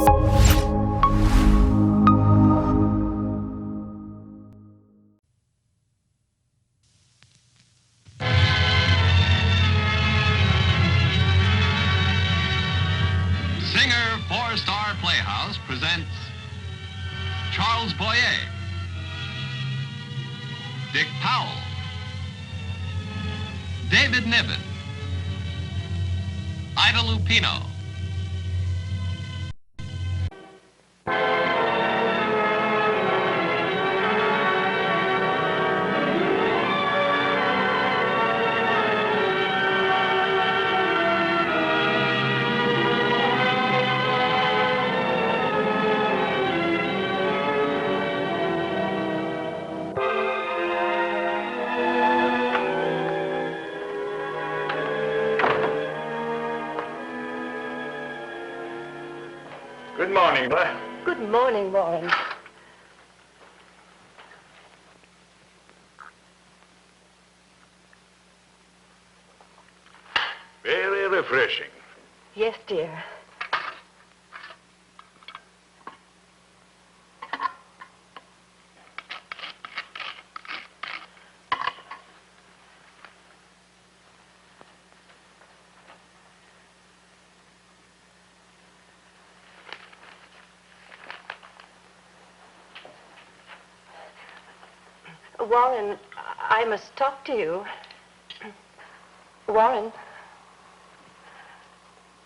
Singer for Star Playhouse presents Charles Boyer, Dick Powell, David Niven, Ida Lupino. Good morning, Blair. Good morning, Warren. Very refreshing. Yes, dear. Warren, I must talk to you. Warren.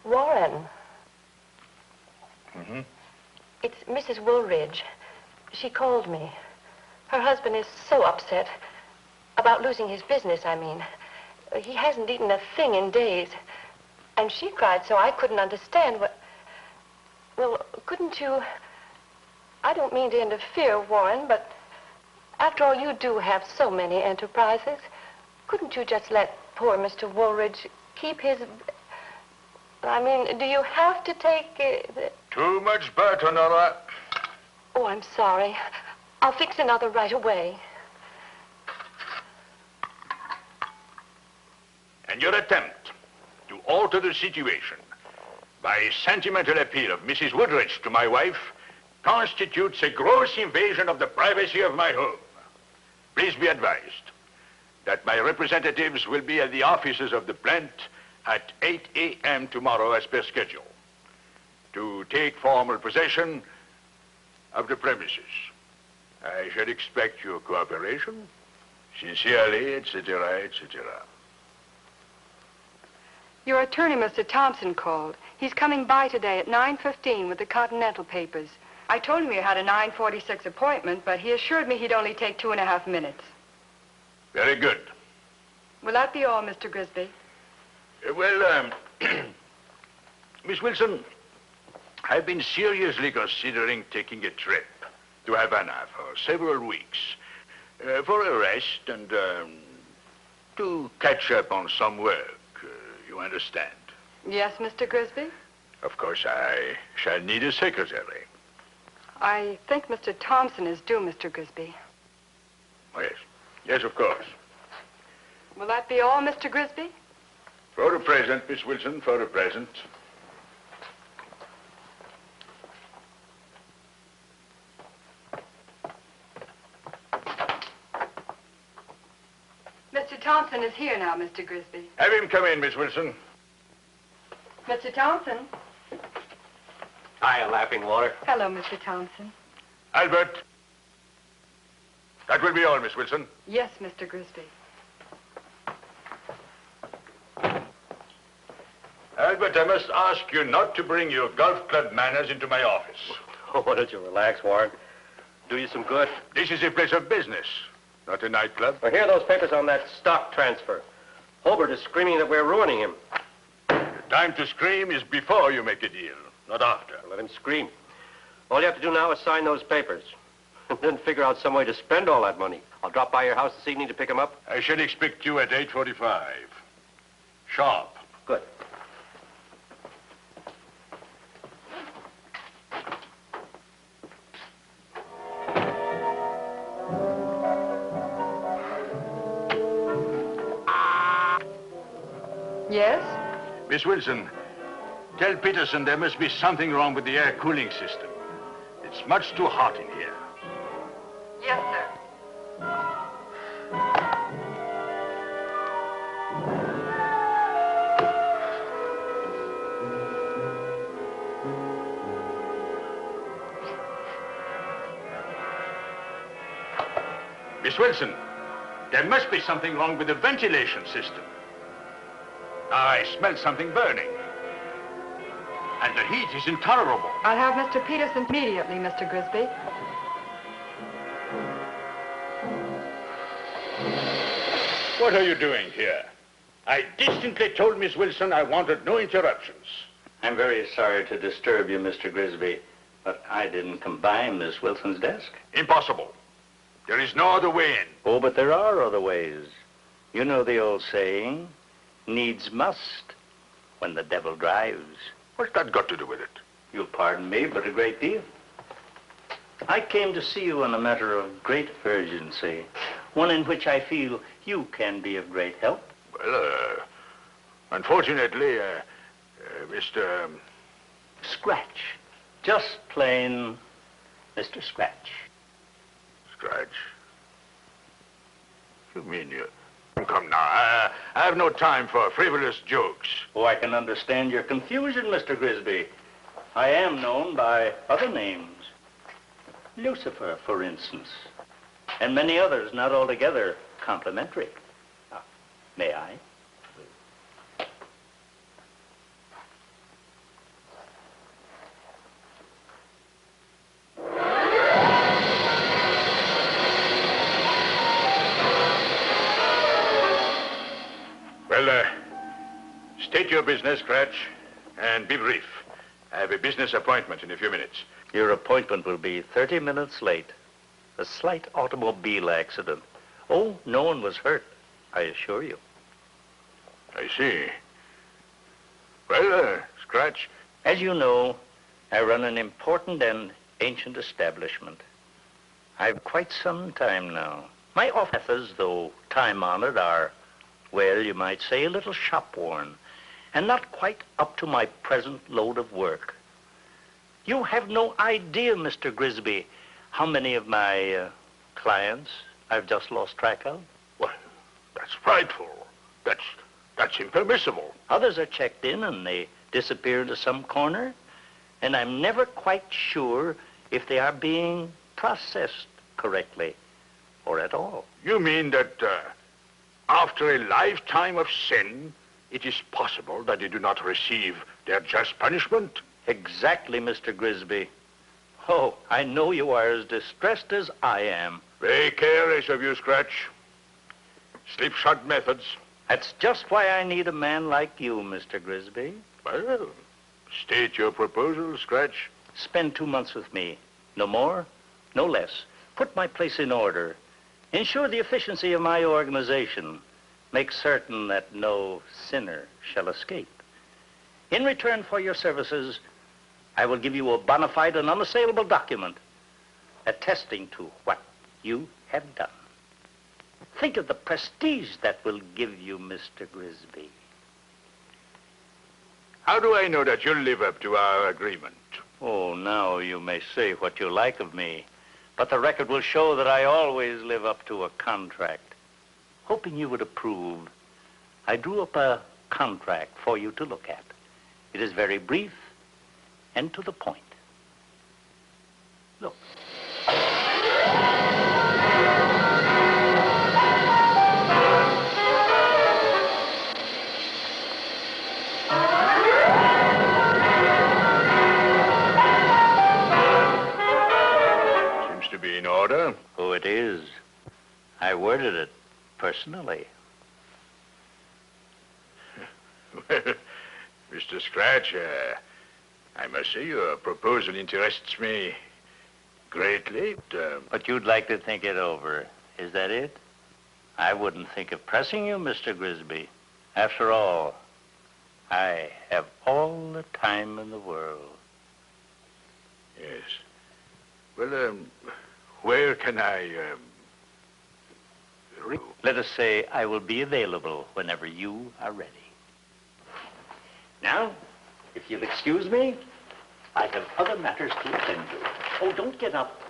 Warren. Mm-hmm. It's Mrs. Woolridge. She called me. Her husband is so upset. About losing his business, I mean. He hasn't eaten a thing in days. And she cried so I couldn't understand what... Well, couldn't you... I don't mean to interfere, Warren, but... After all, you do have so many enterprises. Couldn't you just let poor Mr. Woolridge keep his... I mean, do you have to take... Too much butter, Nora. Oh, I'm sorry. I'll fix another right away. And your attempt to alter the situation by sentimental appeal of Mrs. Woolridge to my wife constitutes a gross invasion of the privacy of my home. Please be advised that my representatives will be at the offices of the plant at 8 a.m. tomorrow as per schedule to take formal possession of the premises. I shall expect your cooperation. Sincerely, etc., etc. Your attorney, Mr. Thompson, called. He's coming by today at 9:15 with the Continental papers. I told him you had a 9:46 appointment, but he assured me he'd only take 2.5 minutes. Very good. Will that be all, Mr. Grisby? Miss Wilson, I've been seriously considering taking a trip to Havana for several weeks for a rest and to catch up on some work, you understand? Yes, Mr. Grisby? Of course, I shall need a secretary. I think Mr. Thompson is due, Mr. Grisby. Oh, yes. Yes, of course. Will that be all, Mr. Grisby? For the present, Miss Wilson, for the present. Mr. Thompson is here now, Mr. Grisby. Have him come in, Miss Wilson. Mr. Thompson? Hiya, Laughing Water. Hello, Mr. Thompson. Albert. That will be all, Miss Wilson. Yes, Mr. Grisby. Albert, I must ask you not to bring your golf club manners into my office. Oh, why don't you relax, Warren? Do you some good? This is a place of business, not a nightclub. Well, here are those papers on that stock transfer. Hobart is screaming that we're ruining him. The time to scream is before you make a deal, not after. Let him scream. All you have to do now is sign those papers. And then figure out some way to spend all that money. I'll drop by your house this evening to pick him up. I shall expect you at 8:45. Sharp. Good. Yes? Miss Wilson, Tell Peterson there must be something wrong with the air cooling system. It's much too hot in here. Yes, sir. Miss Wilson, there must be something wrong with the ventilation system. I smell something burning. And the heat is intolerable. I'll have Mr. Peterson immediately, Mr. Grisby. What are you doing here? I distinctly told Miss Wilson I wanted no interruptions. I'm very sorry to disturb you, Mr. Grisby, but I didn't combine Miss Wilson's desk. Impossible. There is no other way in. Oh, but there are other ways. You know the old saying, needs must when the devil drives. What's that got to do with it? You'll pardon me, but a great deal. I came to see you on a matter of great urgency, one in which I feel you can be of great help. Well, unfortunately, Mr. Scratch. Just plain Mr. Scratch. Scratch? You mean you... Come now, I have no time for frivolous jokes. Oh, I can understand your confusion, Mr. Grisby. I am known by other names. Lucifer, for instance. And many others not altogether complimentary. May I? Well, state your business, Scratch, and be brief. I have a business appointment in a few minutes. Your appointment will be 30 minutes late. A slight automobile accident. Oh, no one was hurt, I assure you. I see. Well, Scratch. As you know, I run an important and ancient establishment. I've quite some time now. My offices, though time-honored, are, well, you might say, a little shop-worn, and not quite up to my present load of work. You have no idea, Mr. Grisby, how many of my clients I've just lost track of. Well, that's frightful. That's impermissible. Others are checked in and they disappear into some corner, and I'm never quite sure if they are being processed correctly or at all. You mean that after a lifetime of sin, it is possible that they do not receive their just punishment? Exactly, Mr. Grisby. Oh, I know you are as distressed as I am. Very careless of you, Scratch. Slipshod methods. That's just why I need a man like you, Mr. Grisby. Well, state your proposal, Scratch. Spend 2 months with me. No more, no less. Put my place in order. Ensure the efficiency of my organization. Make certain that no sinner shall escape. In return for your services, I will give you a bona fide and unassailable document attesting to what you have done. Think of the prestige that will give you, Mr. Grisby. How do I know that you'll live up to our agreement? Oh, now you may say what you like of me, but the record will show that I always live up to a contract. Hoping you would approve, I drew up a contract for you to look at. It is very brief and to the point. Look. Seems to be in order. Oh, it is. I worded it personally. Well, Mr. Scratch, I must say your proposal interests me greatly. But you'd like to think it over. Is that it? I wouldn't think of pressing you, Mr. Grisby. After all, I have all the time in the world. Yes. Well, where can I, Let us say I will be available whenever you are ready. Now, If you'll excuse me, I have other matters to attend to. Oh, don't get up.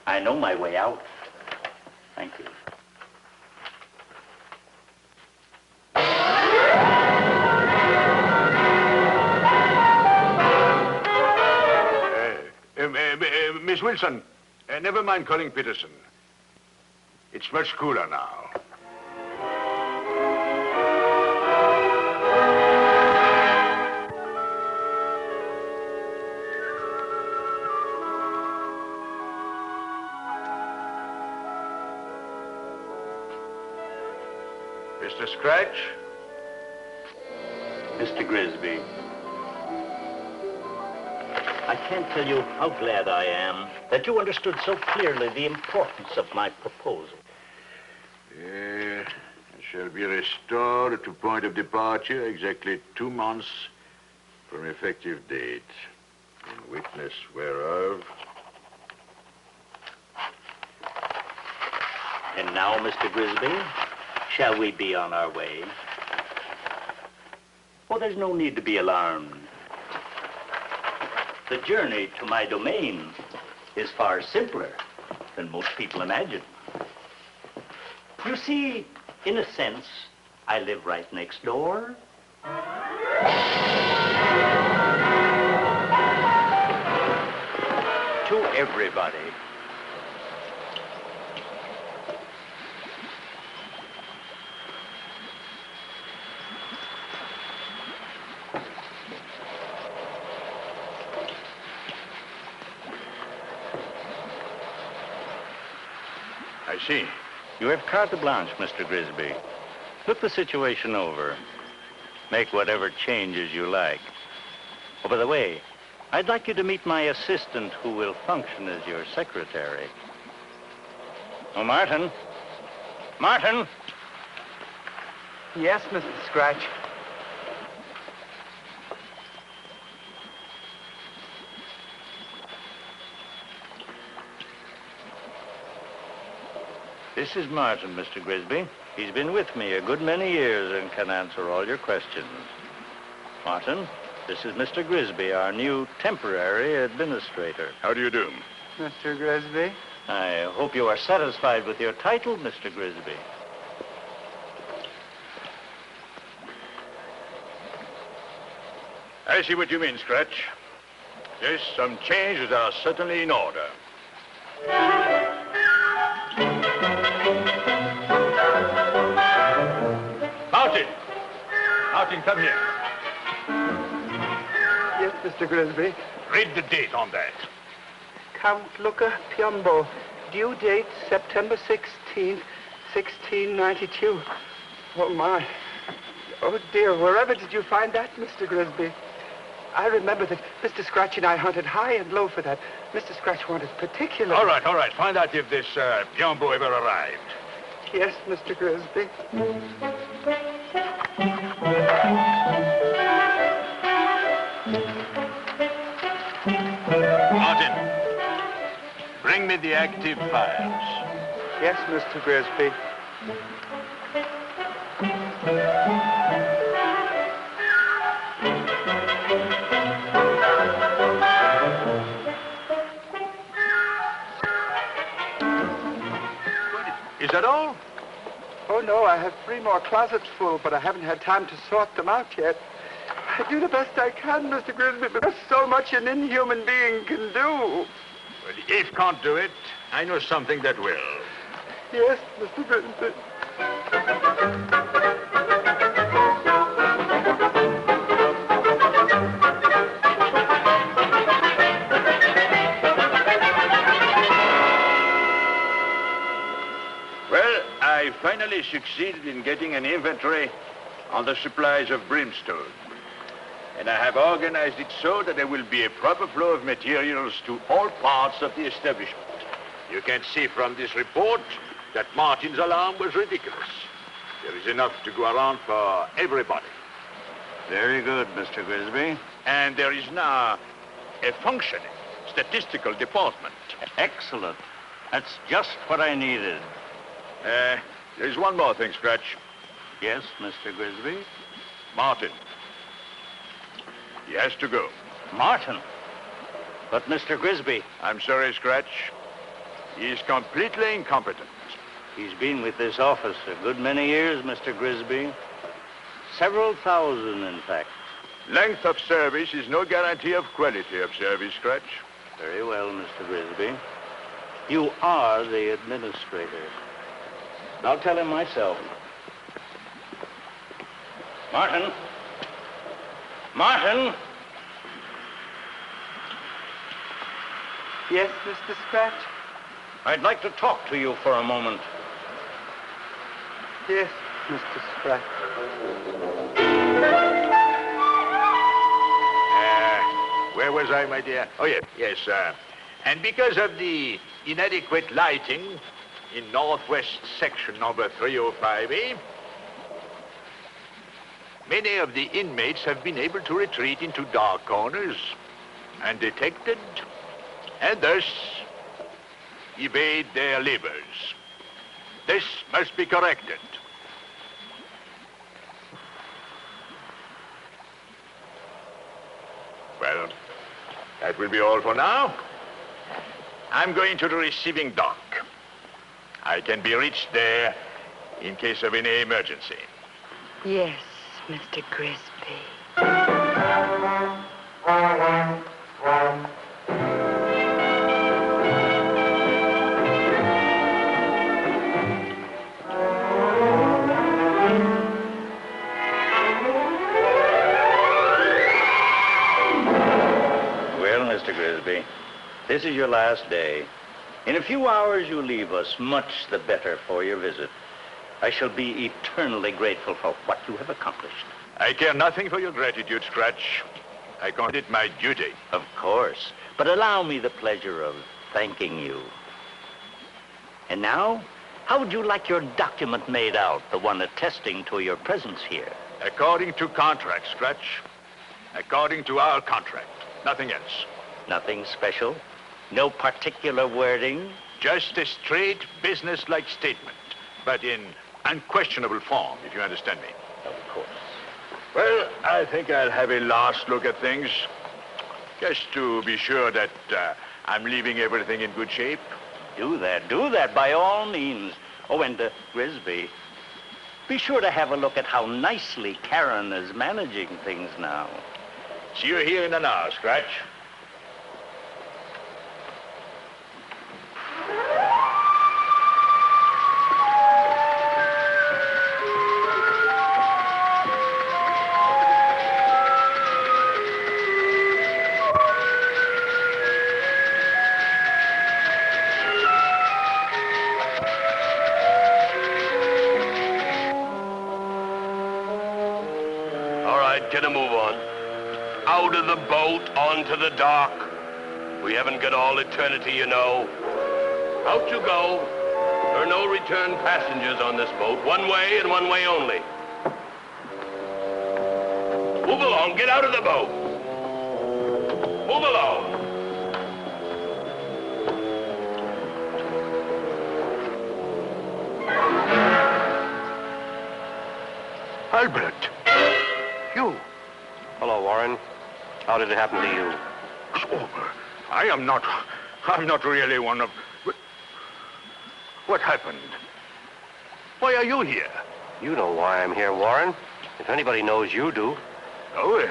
I know my way out. Thank you. Miss Wilson, never mind calling Peterson. It's much cooler now. Mr. Scratch? Mr. Grisby, I can't tell you how glad I am that you understood so clearly the importance of my proposal. I shall be restored to point of departure exactly 2 months from effective date, in witness whereof. And now, Mr. Grisby, shall we be on our way? Oh, there's no need to be alarmed. The journey to my domain is far simpler than most people imagine. You see, in a sense, I live right next door. To everybody. I see. You have carte blanche, Mr. Grisby. Look the situation over. Make whatever changes you like. Oh, by the way, I'd like you to meet my assistant who will function as your secretary. Oh, Martin. Martin! Yes, Mr. Scratch. This is Martin, Mr. Grisby. He's been with me a good many years and can answer all your questions. Martin, this is Mr. Grisby, our new temporary administrator. How do you do? Mr. Grisby? I hope you are satisfied with your title, Mr. Grisby. I see what you mean, Scratch. Yes, some changes are certainly in order. Martin! Martin, come here. Yes, Mr. Grisby. Read the date on that. Count Luca Piombo. Due date September 16th, 1692. Oh, my. Oh, dear. Wherever did you find that, Mr. Grisby? I remember that Mr. Scratch and I hunted high and low for that. Mr. Scratch wanted particular... All right. Find out if this Piombo ever arrived. Yes, Mr. Grisby. Martin, bring me the active files. Yes, Mr. Grisby. Is that all? Oh, no, I have 3 more closets full, but I haven't had time to sort them out yet. I do the best I can, Mr. Grisby, but there's so much an inhuman being can do. Well, if can't do it, I know something that will. Yes, Mr. Grisby. I finally succeeded in getting an inventory on the supplies of brimstone. And I have organized it so that there will be a proper flow of materials to all parts of the establishment. You can see from this report that Martin's alarm was ridiculous. There is enough to go around for everybody. Very good, Mr. Grisby. And there is now a functioning statistical department. Excellent. That's just what I needed. There's one more thing, Scratch. Yes, Mr. Grisby? Martin. He has to go. Martin. But Mr. Grisby, I'm sorry, Scratch. He is completely incompetent. he's been with this office a good many years, Mr. Grisby. Several thousand, in fact. Length of service is no guarantee of quality of service, Scratch. Very well, Mr. Grisby. You are the administrator. I'll tell him myself. Martin. Martin. Yes, Mr. Scratch? I'd like to talk to you for a moment. Yes, Mr. Scratch. Where was I, my dear? Oh, yes, yes, and because of the inadequate lighting in northwest section number 305A, many of the inmates have been able to retreat into dark corners undetected and thus evade their labors. This must be corrected. Well, that will be all for now. I'm going to the receiving dock. I can be reached there in case of any emergency. Yes, Mr. Grisby. Mr. Grisby, this is your last day. In a few hours, you leave us, much the better for your visit. I shall be eternally grateful for what you have accomplished. I care nothing for your gratitude, Scratch. I consider it my duty. Of course, but allow me the pleasure of thanking you. And now, how would you like your document made out, the one attesting to your presence here? According to contract, Scratch. According to our contract. Nothing else. Nothing special? No particular wording? Just a straight, business-like statement, but in unquestionable form, if you understand me. Of course. Well, I think I'll have a last look at things, just to be sure that I'm leaving everything in good shape. Do that, by all means. Oh, and Grisby, be sure to have a look at how nicely Karen is managing things now. See you here in an hour, Scratch. All right, get a move on. Out of the boat, onto the dock. We haven't got all eternity, you know. Out you go. There are no return passengers on this boat. One way and one way only. Move along. Get out of the boat. Move along. Albert, you. Hello, Warren. How did it happen to you? Oh, I'm not really one of... What happened? Why are you here? You know why I'm here, Warren. If anybody knows, you do. Oh, it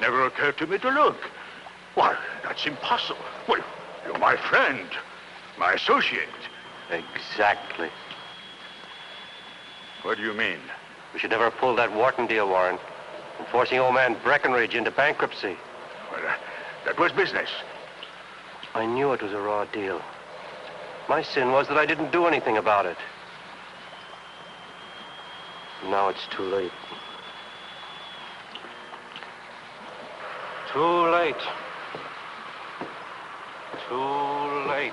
never occurred to me to look. Why, that's impossible. Well, you're my friend, my associate. Exactly. What do you mean? We should never have pulled that Wharton deal, Warren. Forcing old man Breckenridge into bankruptcy. Well, that was business. I knew it was a raw deal. My sin was that I didn't do anything about it. Now it's too late. Too late. Too late.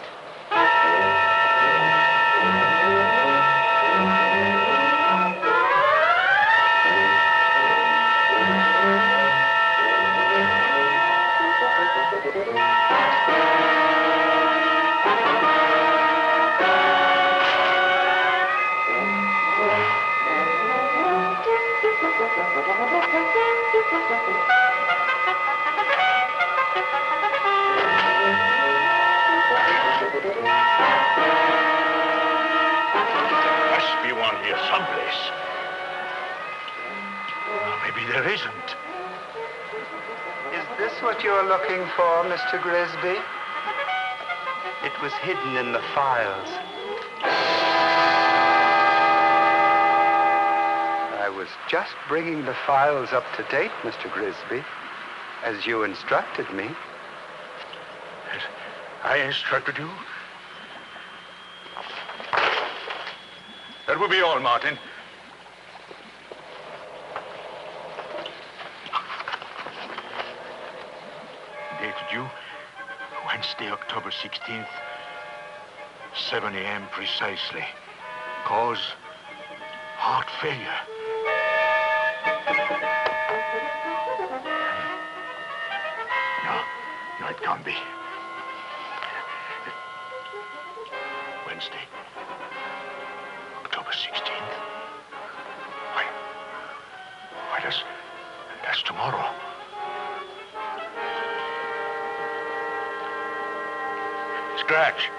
someplace. Or maybe there isn't. Is this what you're looking for, Mr. Grisby? It was hidden in the files. I was just bringing the files up to date, Mr. Grisby, as you instructed me. As I instructed you? That will be all, Martin. Dated you Wednesday, October 16th, 7 a.m. precisely. Cause heart failure. No, it can't be. Wednesday, October 16th. Why, that's tomorrow. Scratch!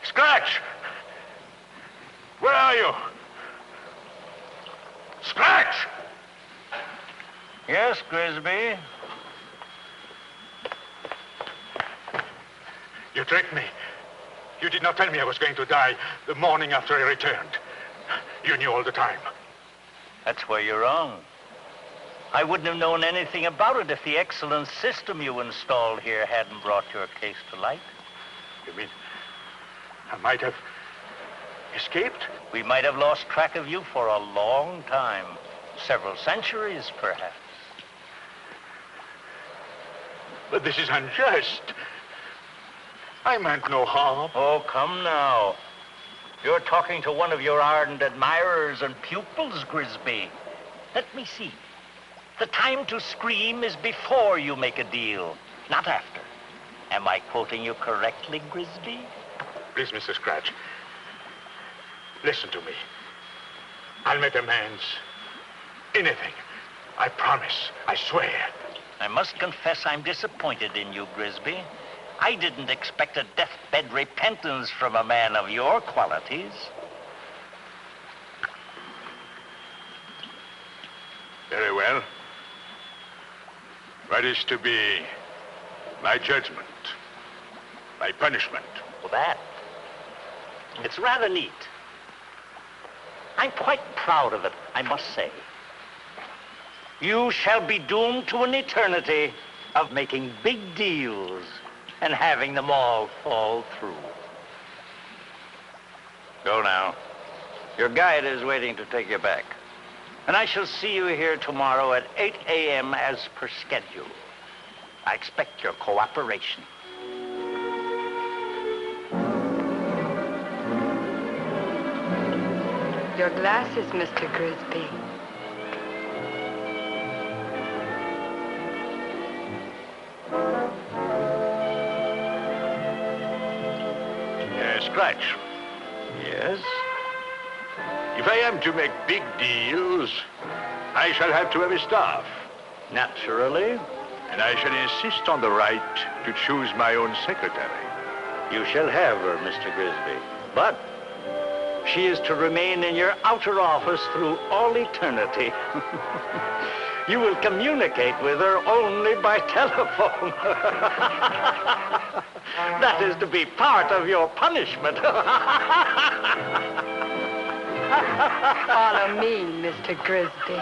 Scratch! Where are you? Scratch! Yes, Grisby? You tricked me. You did not tell me I was going to die the morning after I returned. You knew all the time. That's where you're wrong. I wouldn't have known anything about it if the excellent system you installed here hadn't brought your case to light. You mean I might have escaped? We might have lost track of you for a long time. Several centuries, perhaps. But this is unjust. I meant no harm. Oh, come now. You're talking to one of your ardent admirers and pupils, Grisby. Let me see. The time to scream is before you make a deal, not after. Am I quoting you correctly, Grisby? Please, Mr. Scratch, listen to me. I'll make amends. Anything. I promise. I swear. I must confess I'm disappointed in you, Grisby. I didn't expect a deathbed repentance from a man of your qualities. Very well. What is to be my judgment, my punishment? Well, that. It's rather neat. I'm quite proud of it, I must say. You shall be doomed to an eternity of making big deals and having them all fall through. Go now. Your guide is waiting to take you back. And I shall see you here tomorrow at 8 a.m. as per schedule. I expect your cooperation. Your glasses, Mr. Grisby. Scratch. Yes? If I am to make big deals, I shall have to have a staff. Naturally. And I shall insist on the right to choose my own secretary. You shall have her, Mr. Grisby. But she is to remain in your outer office through all eternity. You will communicate with her only by telephone. That is to be part of your punishment. Follow me, Mr. Grisby.